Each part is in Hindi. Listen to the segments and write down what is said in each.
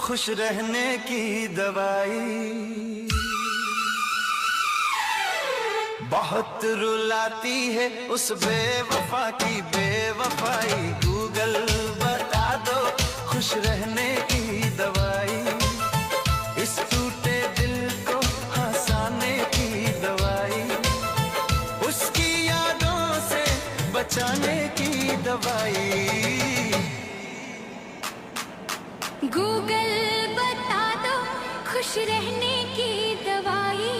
खुश रहने की दवाई। बहुत रुलाती है उस बेवफा की बेवफाई। गूगल बता दो खुश रहने की दवाई। इस टूटे दिल को हंसाने की दवाई। उसकी यादों से बचाने की दवाई। गूगल बता दो खुश रहने की दवाई।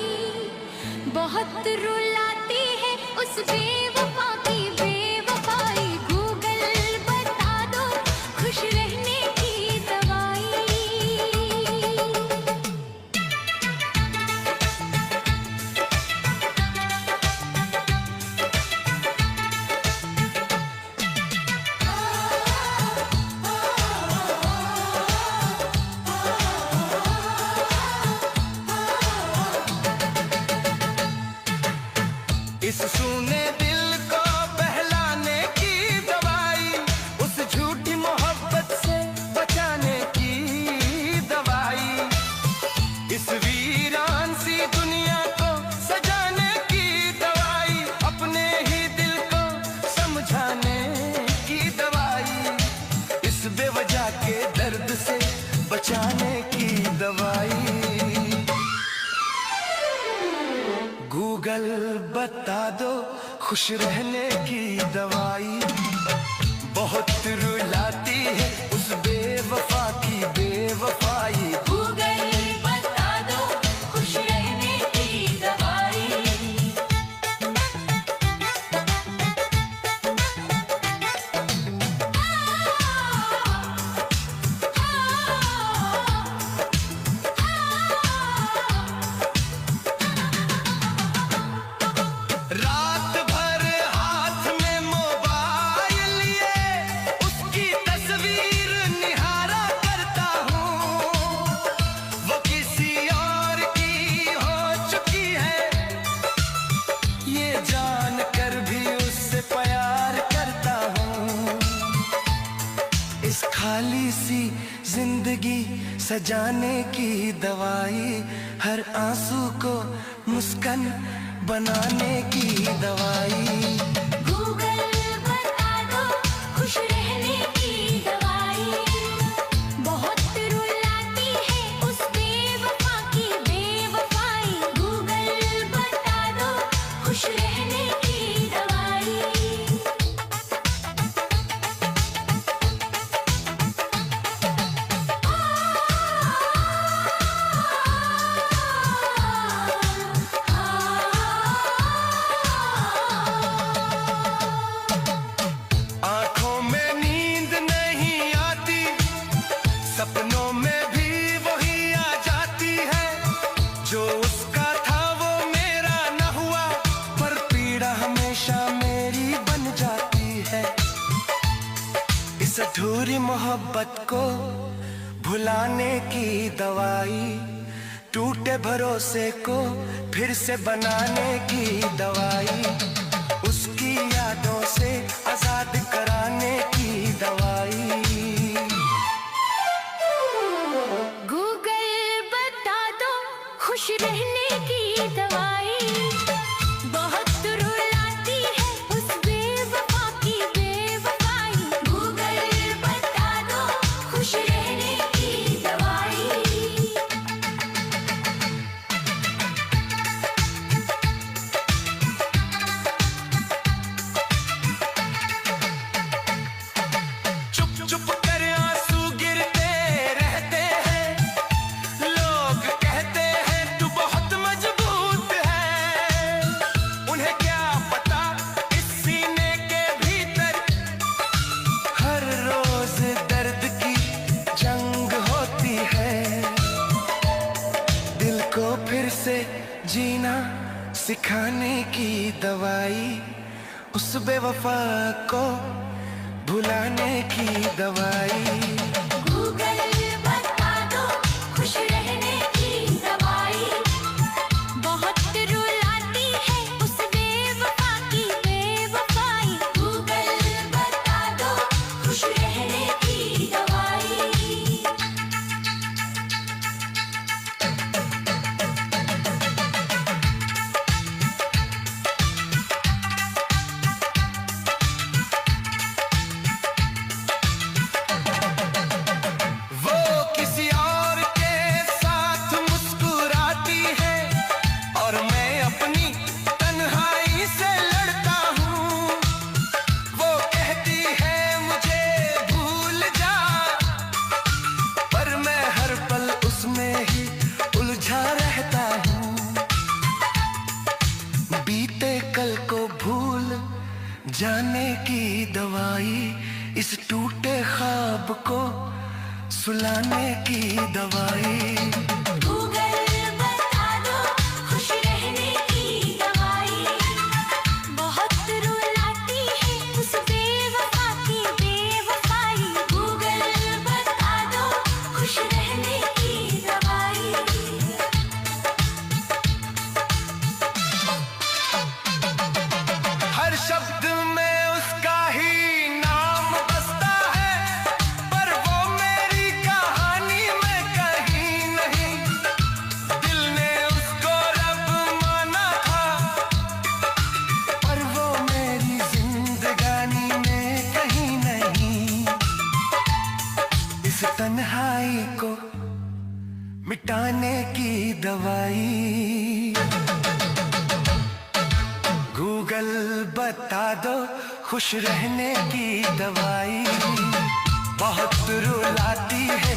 बहुत रुलाती है उस बेवफा की बेवफाई। गूगल बता दो खुश रहने की दवाई। इस सूने दिल को बहलाने की दवाई। उस झूठी मोहब्बत से बचाने की दवाई। इस वीरान सी दुनिया को सजाने की दवाई। अपने ही दिल को समझाने की दवाई। इस बेवजह के दर्द से बचाने की दवाई। गूगल बता दो खुश रहने की दवाई। बहुत रुलाती है उस बेवफा की बेवफाई। गूगल बता दो खुश रहने की दवाई। रात भर हाथ में मोबाइल लिए उसकी तस्वीर निहारा करता हूँ। वो किसी और की हो चुकी है ये जान कर भी उससे प्यार करता हूँ। इस खाली सी जिंदगी सजाने की दवाई। हर आंसू को मुस्कान बनाने की दवाई। गूगल बता दो खुश रहने की दवाई। बहुत रुलाती है उस बेवफा की बेवफाई। गूगल बता दो खुश रहने की दवाई। आंखों में नींद नहीं आती। सपनों में भी वही आ जाती है। जो उसका था वो मेरा न हुआ पर पीड़ा हमेशा मेरी बन जाती है। इस अधूरी मोहब्बत को भुलाने की दवाई। टूटे भरोसे को फिर से बनाने की दवाई। उसकी यादों से आजाद कराने की दवाई। गूगल बता दो खुश रहने की दवाई। बहुत रुलाती है उस बेवफा की बेवफाई। गूगल बता दो खुश रहने की दवाई। चुप चुप कर आंसू गिरते रहते हैं। लोग कहते हैं तू बहुत मजबूत है। उन्हें क्या पता इस सीने के भीतर हर रोज दर्द की जंग होती है। दिल को फिर से जीना सिखाने की दवाई। उस बेवफा को भुलाने की दवाई। गूगल बता दो खुश रहने की दवाई। बहुत रुलाती है उस बेवफा की बेवफाई। गूगल बता दो खुश रहने की दवाई। जाने की दवाई, इस टूटे ख्वाब को सुलाने की दवाई। गूगल बता दो खुश रहने की दवाई, बहुत रुलाती है उस बेवफा की बेवफाई। गूगल बता दो खुश रहने की दवाई। हर शब्द में उसका ही नाम बसता है, पर वो मेरी कहानी में कहीं नहीं। दिल ने उसको रब माना था, पर वो मेरी जिंदगानी में कहीं नहीं। इस तन्हाई को मिटाने की दवाई। गूगल बता दो खुश रहने की दवाई, बहुत रुलाती है